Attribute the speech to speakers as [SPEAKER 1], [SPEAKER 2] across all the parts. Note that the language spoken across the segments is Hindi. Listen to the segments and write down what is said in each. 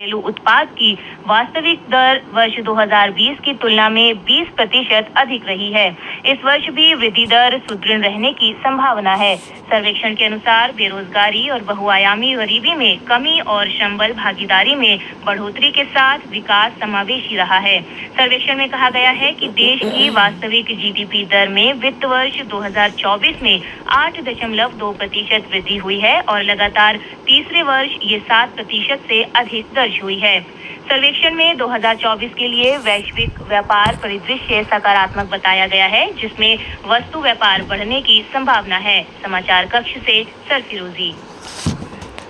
[SPEAKER 1] घरेलू उत्पाद की वास्तविक दर वर्ष 2020 की तुलना में 20% अधिक रही है। इस वर्ष भी वृद्धि दर सुदृढ़ रहने की संभावना है। सर्वेक्षण के अनुसार बेरोजगारी और बहुआयामी गरीबी में कमी और श्रम बल भागीदारी में बढ़ोतरी के साथ विकास समावेशी रहा है। सर्वेक्षण में कहा गया है कि देश की वास्तविक जीडीपी दर में वित्त वर्ष 2024 में 8.2% वृद्धि हुई है और लगातार तीसरे वर्ष ये 7% से अधिक दर्ज हुई है। सर्वेक्षण में 2024 के लिए वैश्विक व्यापार परिदृश्य सकारात्मक बताया गया है, जिसमें वस्तु व्यापार बढ़ने की संभावना है। समाचार कक्ष से सरफिरोजी।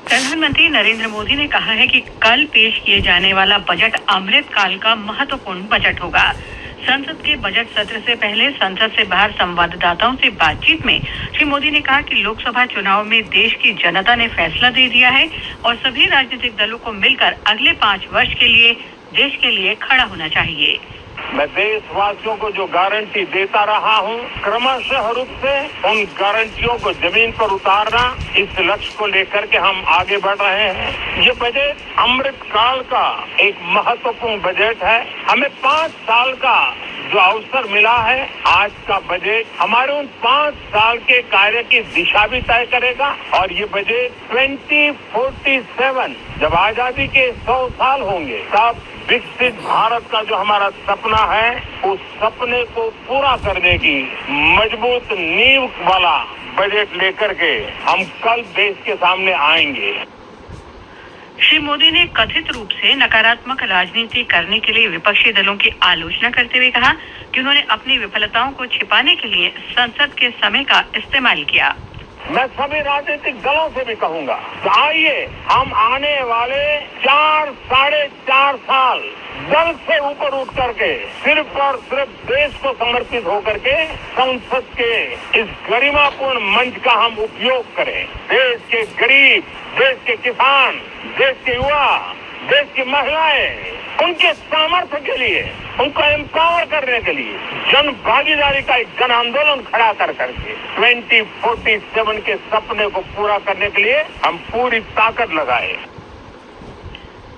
[SPEAKER 2] प्रधानमंत्री नरेंद्र मोदी ने कहा है कि कल पेश किए जाने वाला बजट अमृतकाल का महत्वपूर्ण बजट होगा। संसद के बजट सत्र से पहले संसद से बाहर संवाददाताओं से बातचीत में श्री मोदी ने कहा कि लोकसभा चुनाव में देश की जनता ने फैसला दे दिया है और सभी राजनीतिक दलों को मिलकर अगले 5 वर्ष के लिए देश के लिए खड़ा होना चाहिए।
[SPEAKER 3] मैं देशवासियों को जो गारंटी देता रहा हूं, क्रमशः रूप से उन गारंटियों को जमीन पर उतारना, इस लक्ष्य को लेकर के हम आगे बढ़ रहे हैं। ये बजट अमृतकाल का एक महत्वपूर्ण बजट है। हमें 5 साल का जो अवसर मिला है, आज का बजट हमारे उन 5 साल के कार्य की दिशा भी तय करेगा और ये बजट 2047 जब आजादी के 100 साल होंगे तब विकसित भारत का जो हमारा सपना है, उस सपने को पूरा करने की मजबूत नींव वाला बजट लेकर के हम कल देश के सामने आएंगे।
[SPEAKER 2] श्री मोदी ने कथित रूप से नकारात्मक राजनीति करने के लिए विपक्षी दलों की आलोचना करते हुए कहा कि उन्होंने अपनी विफलताओं को छिपाने के लिए संसद के समय का इस्तेमाल किया।
[SPEAKER 3] मैं सभी राजनीतिक दलों से भी कहूंगा कि आइए हम आने वाले 4-4.5 साल दल से ऊपर उठ करके सिर्फ और सिर्फ देश को समर्पित होकर के संसद के इस गरिमापूर्ण मंच का हम उपयोग करें। देश के गरीब, देश के किसान, देश के युवा, देश की महिलाएं, उनके सामर्थ्य के लिए, उनको एम्पावर करने के लिए जन भागीदारी का एक जन आंदोलन खड़ा कर करके 2047 के सपने को पूरा करने के लिए हम पूरी ताकत लगाए।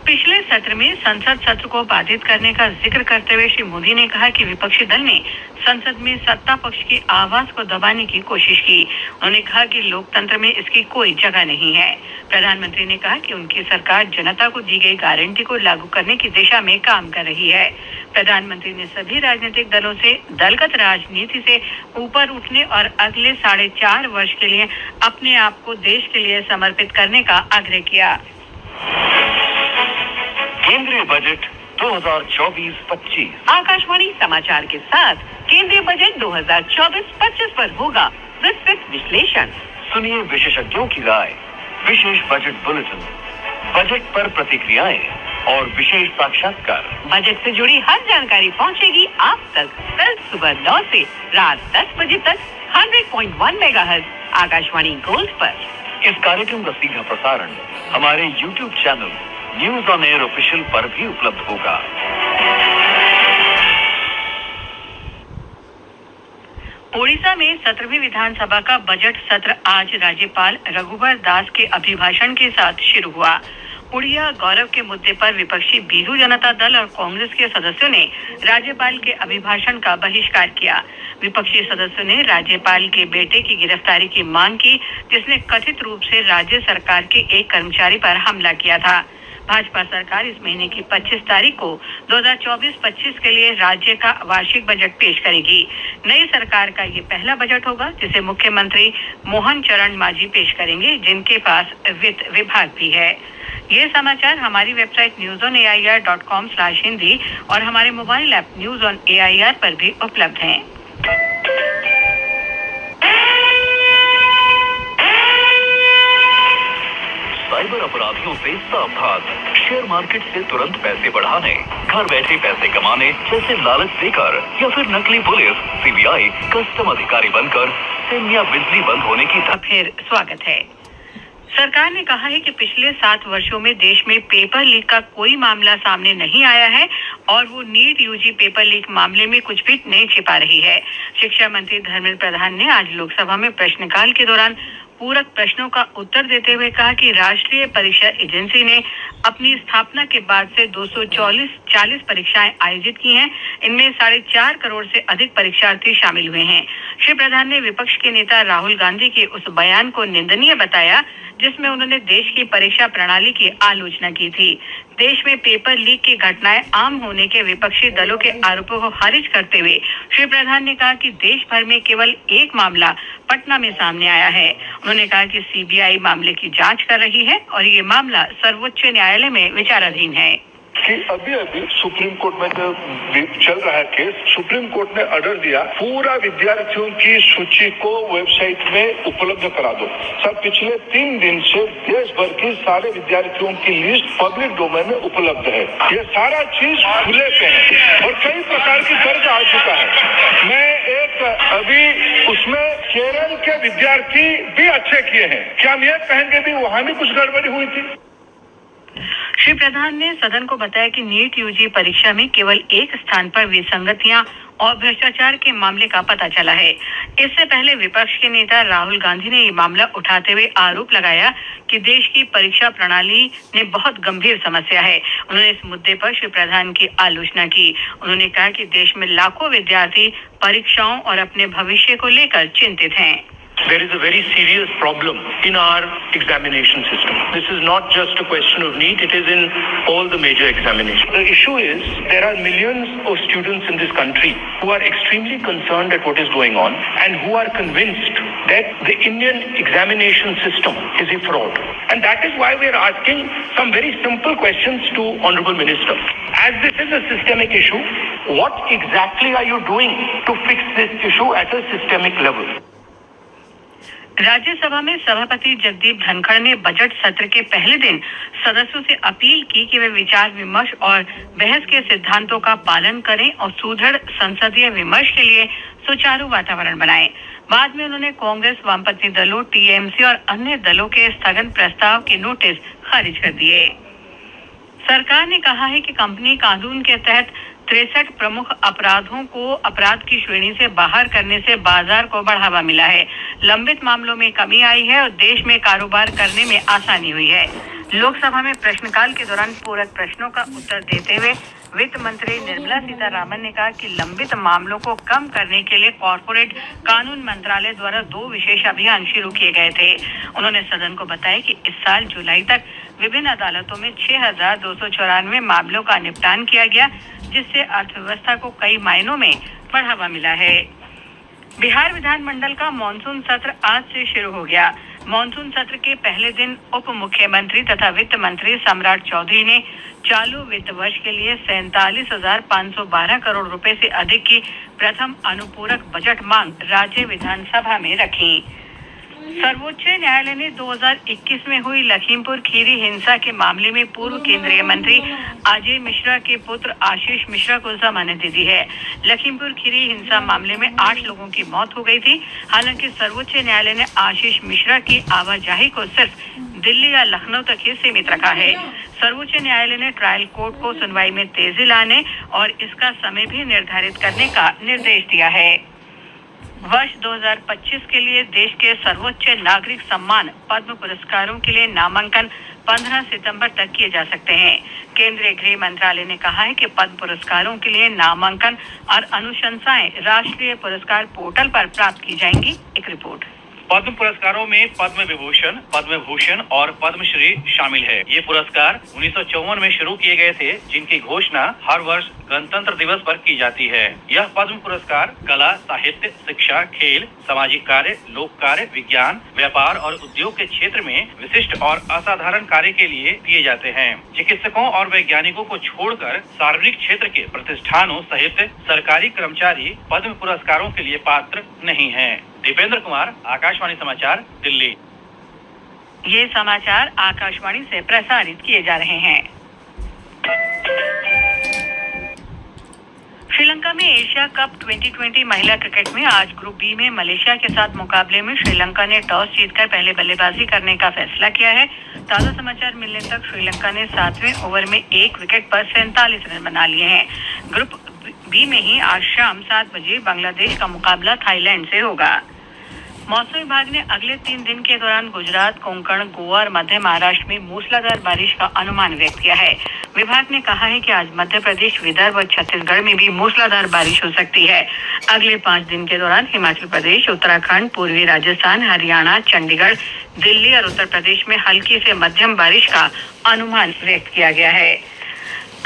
[SPEAKER 2] पिछले सत्र में संसद सत्र को बाधित करने का जिक्र करते हुए श्री मोदी ने कहा कि विपक्षी दल ने संसद में सत्ता पक्ष की आवाज को दबाने की कोशिश की। उन्होंने कहा कि लोकतंत्र में इसकी कोई जगह नहीं है। प्रधानमंत्री ने कहा कि उनकी सरकार जनता को दी गई गारंटी को लागू करने की दिशा में काम कर रही है। प्रधानमंत्री ने सभी राजनीतिक दलों से दलगत राजनीति से ऊपर उठने और अगले 4.5 वर्ष के लिए अपने आप को देश के लिए समर्पित करने का आग्रह किया।
[SPEAKER 4] केंद्रीय बजट 2024-25।
[SPEAKER 2] आकाशवाणी समाचार के साथ केंद्रीय बजट 2024-25 पर होगा विस्तृत विश्लेषण।
[SPEAKER 4] सुनिए विशेषज्ञों की राय, विशेष बजट बुलेटिन, बजट पर प्रतिक्रियाएं और विशेष साक्षात्कार।
[SPEAKER 2] बजट से जुड़ी हर जानकारी पहुंचेगी आप तक कल सुबह 9 से रात 10 बजे तक 100.1 मेगाहर्ट्ज आकाशवाणी गोल्ड पर।
[SPEAKER 4] इस कार्यक्रम का सीधा प्रसारण हमारे YouTube channel news on air official पर भी उपलब्ध होगा।
[SPEAKER 2] ओडिशा में 17वीं विधानसभा का बजट सत्र आज राज्यपाल रघुवर दास के अभिभाषण के साथ शुरू हुआ। उड़िया गौरव के मुद्दे पर विपक्षी बीजू जनता दल और कांग्रेस के सदस्यों ने राज्यपाल के अभिभाषण का बहिष्कार किया। विपक्षी सदस्यों ने राज्यपाल के बेटे की गिरफ्तारी की मांग की, जिसने कथित रूप से राज्य सरकार के एक कर्मचारी पर हमला किया था। भाजपा सरकार इस महीने की 25 तारीख को 2024-25 के लिए राज्य का वार्षिक बजट पेश करेगी। नई सरकार का ये पहला बजट होगा जिसे मुख्यमंत्री मोहन चरण मांझी पेश करेंगे, जिनके पास वित्त विभाग भी है। ये समाचार हमारी वेबसाइट newsonair.com/hindi और हमारे mobile app news on AIR पर भी उपलब्ध हैं।
[SPEAKER 4] साइबर अपराधियों से सावधान। शेयर मार्केट से तुरंत पैसे बढ़ाने, घर बैठे पैसे कमाने जैसे लालच देकर या फिर नकली पुलिस, CBI, कस्टम अधिकारी बनकर सिम या बिजली बंद होने की
[SPEAKER 2] फिर स्वागत है। सरकार ने कहा है कि पिछले 7 वर्षों में देश में पेपर लीक का कोई मामला सामने नहीं आया है और वो नीट यूजी पेपर लीक मामले में कुछ भी नहीं छिपा रही है। शिक्षा मंत्री धर्मेंद्र प्रधान ने आज लोकसभा में प्रश्नकाल के दौरान पूरक प्रश्नों का उत्तर देते हुए कहा कि राष्ट्रीय परीक्षा एजेंसी ने अपनी स्थापना के बाद से 240 परीक्षाएं आयोजित की हैं। इनमें 4.5 करोड़ से अधिक परीक्षार्थी शामिल हुए हैं। श्री प्रधान ने विपक्ष के नेता राहुल गांधी के उस बयान को निंदनीय बताया जिसमें उन्होंने देश की परीक्षा प्रणाली की आलोचना की थी। देश में पेपर लीक की घटनाएं आम होने के विपक्षी दलों के आरोपों को खारिज करते हुए श्री प्रधान ने कहा कि देश भर में केवल एक मामला पटना में सामने आया है। उन्होंने कहा कि सीबीआई मामले की जांच कर रही है और ये मामला सर्वोच्च न्यायालय में विचाराधीन है।
[SPEAKER 5] कि अभी सुप्रीम कोर्ट में जो चल रहा है केस, सुप्रीम कोर्ट ने ऑर्डर दिया पूरा विद्यार्थियों की सूची को वेबसाइट में उपलब्ध करा दो। सब पिछले 3 दिन से देश भर की सारे विद्यार्थियों की लिस्ट पब्लिक डोमेन में उपलब्ध है। ये सारा चीज खुले पे है और कई प्रकार की कर्ज आ चुका है। मैं एक अभी उसमें केरल के विद्यार्थी भी अच्छे किए हैं, क्या हम ये कहेंगे भी वहां भी कुछ गड़बड़ी हुई थी?
[SPEAKER 2] श्री प्रधान ने सदन को बताया कि नीट यूजी परीक्षा में केवल एक स्थान पर विसंगतियां और भ्रष्टाचार के मामले का पता चला है। इससे पहले विपक्ष के नेता राहुल गांधी ने ये मामला उठाते हुए आरोप लगाया कि देश की परीक्षा प्रणाली ने बहुत गंभीर समस्या है। उन्होंने इस मुद्दे पर श्री प्रधान की आलोचना की। उन्होंने कहा कि देश में लाखों विद्यार्थी परीक्षाओं और अपने भविष्य को लेकर चिंतित हैं।
[SPEAKER 6] There is a very serious problem in our examination system. This is not just a question of NEET, it is in all the major examinations. The issue is there are millions of students in this country who are extremely concerned at what is going on and who are convinced that the Indian examination system is a fraud. And that is why we are asking some very simple questions to Honorable Minister. As this is a systemic issue, what exactly are you doing to fix this issue at a systemic level?
[SPEAKER 2] Rajya Sabha में सभापति जगदीप धनखड़ ने बजट सत्र के पहले दिन सदस्यों से अपील की कि वे विचार विमर्श और बहस के सिद्धांतों का पालन करें और सुदृढ़ संसदीय विमर्श के लिए सुचारू वातावरण बनाएं। बाद में उन्होंने कांग्रेस, वामपंथी दलों, टीएमसी और अन्य दलों के स्थगन प्रस्ताव के नोटिस खारिज कर दिए। सरकार ने कहा है कि कंपनी कानून के तहत 63 प्रमुख अपराधों को अपराध की श्रेणी से बाहर करने से बाजार को बढ़ावा मिला है। लंबित मामलों में कमी आई है और देश में कारोबार करने में आसानी हुई है। लोकसभा में प्रश्नकाल के दौरान पूरक प्रश्नों का उत्तर देते हुए वित्त मंत्री निर्मला सीतारामन ने कहा कि लंबित मामलों को कम करने के लिए कॉर्पोरेट कानून मंत्रालय द्वारा 2 विशेष अभियान शुरू किए गए थे। उन्होंने सदन को बताया कि इस साल जुलाई तक विभिन्न अदालतों में 6,294 मामलों का निपटान किया गया, जिससे अर्थव्यवस्था को कई मायनों में बढ़ावा मिला है। बिहार विधानमंडल का मानसून सत्र आज से शुरू हो गया। मानसून सत्र के पहले दिन उप मुख्यमंत्री तथा वित्त मंत्री सम्राट चौधरी ने चालू वित्त वर्ष के लिए 47,512 करोड़ रुपए से अधिक की प्रथम अनुपूरक बजट मांग राज्य विधानसभा में रखी। सर्वोच्च न्यायालय ने 2021 में हुई लखीमपुर खीरी हिंसा के मामले में पूर्व केंद्रीय मंत्री अजय मिश्रा के पुत्र आशीष मिश्रा को जमानत दे दी है। लखीमपुर खीरी हिंसा मामले में 8 लोगों की मौत हो गई थी। हालांकि सर्वोच्च न्यायालय ने आशीष मिश्रा की आवाजाही को सिर्फ दिल्ली या लखनऊ तक ही सीमित रखा है। सर्वोच्च न्यायालय ने ट्रायल कोर्ट को सुनवाई में तेजी लाने और इसका समय भी निर्धारित करने का निर्देश दिया है। वर्ष 2025 के लिए देश के सर्वोच्च नागरिक सम्मान पद्म पुरस्कारों के लिए नामांकन 15 सितंबर तक किए जा सकते हैं। केंद्रीय गृह मंत्रालय ने कहा है कि पद्म पुरस्कारों के लिए नामांकन और अनुशंसाएं राष्ट्रीय पुरस्कार पोर्टल पर प्राप्त की जाएंगी। एक रिपोर्ट।
[SPEAKER 7] पद्म पुरस्कारों में पद्म विभूषण, पद्म भूषण और पद्मश्री शामिल है। ये पुरस्कार 1954 में शुरू किए गए थे, जिनकी घोषणा हर वर्ष गणतंत्र दिवस पर की जाती है। यह पद्म पुरस्कार कला, साहित्य, शिक्षा, खेल, सामाजिक कार्य, लोक कार्य, विज्ञान, व्यापार और उद्योग के क्षेत्र में विशिष्ट और असाधारण कार्य के लिए दिए जाते हैं। चिकित्सकों और वैज्ञानिकों को छोड़कर सार्वजनिक क्षेत्र के प्रतिष्ठानों सहित सरकारी कर्मचारी पद्म पुरस्कारों के लिए पात्र नहीं हैं। दीपेंद्र कुमार, आकाशवाणी समाचार, दिल्ली।
[SPEAKER 2] ये समाचार आकाशवाणी से प्रसारित किए जा रहे हैं। श्रीलंका में एशिया कप 2020 महिला क्रिकेट में आज ग्रुप बी में मलेशिया के साथ मुकाबले में श्रीलंका ने टॉस जीतकर पहले बल्लेबाजी करने का फैसला किया है। ताजा समाचार मिलने तक श्रीलंका ने 7वें ओवर में 1 विकेट पर 47 रन बना लिए हैं। ग्रुप बी में ही आज शाम 7 बजे बांग्लादेश का मुकाबला थाईलैंड से होगा। मौसम विभाग ने अगले 3 दिन के दौरान गुजरात, कोंकण, गोवा और मध्य महाराष्ट्र में मूसलाधार बारिश का अनुमान व्यक्त किया है। विभाग ने कहा है कि आज मध्य प्रदेश, विदर्भ और छत्तीसगढ़ में भी मूसलाधार बारिश हो सकती है। अगले 5 दिन के दौरान हिमाचल प्रदेश, उत्तराखंड, पूर्वी राजस्थान, हरियाणा, चंडीगढ़, दिल्ली और उत्तर प्रदेश में हल्की से मध्यम बारिश का अनुमान व्यक्त किया गया है।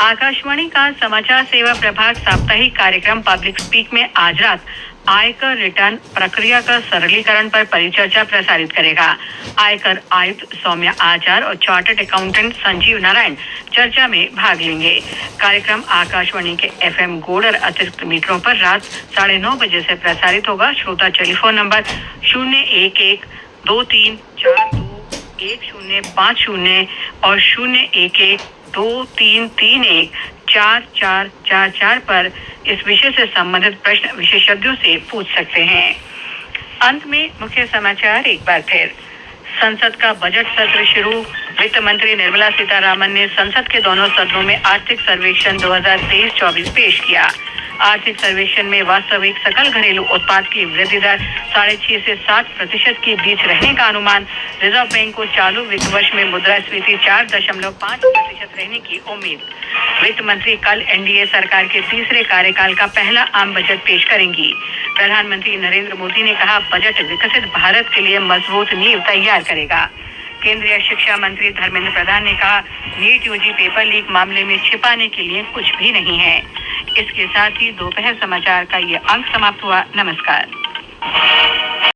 [SPEAKER 2] आकाशवाणी का समाचार सेवा प्रभाग साप्ताहिक कार्यक्रम पब्लिक स्पीक में आज रात आयकर रिटर्न प्रक्रिया का सरलीकरण पर परिचर्चा प्रसारित करेगा। आयकर आयुक्त सौम्या आचार और चार्टर्ड अकाउंटेंट संजीव नारायण चर्चा में भाग लेंगे। कार्यक्रम आकाशवाणी के FM गोल्ड और अतिरिक्त मीटरों पर रात 9:30 बजे से प्रसारित होगा। श्रोता टेलीफोन नंबर 011-2342-1050 और 011-2331-4444 पर इस विषय से संबंधित प्रश्न विशेषज्ञों से पूछ सकते हैं। अंत में मुख्य समाचार एक बार फिर। संसद का बजट सत्र शुरू। वित्त मंत्री निर्मला सीतारामन ने संसद के दोनों सदनों में आर्थिक सर्वेक्षण 2023-24 पेश किया। आर्थिक सर्वेक्षण में वास्तविक सकल घरेलू उत्पाद की वृद्धि दर 6.5 से 7% के बीच रहने का अनुमान। रिजर्व बैंक को चालू वित्त वर्ष में मुद्रास्फीति 4.5% रहने की उम्मीद। वित्त मंत्री कल एनडीए सरकार के तीसरे कार्यकाल का पहला आम बजट पेश करेंगी। प्रधानमंत्री नरेंद्र मोदी ने कहा, बजट विकसित भारत के लिए मजबूत नींव तैयार करेगा। केंद्रीय शिक्षा मंत्री धर्मेंद्र प्रधान ने कहा, नीट यूजी पेपर लीक मामले में छिपाने के लिए कुछ भी नहीं है। इसके साथ ही दोपहर समाचार का ये अंक समाप्त हुआ। नमस्कार।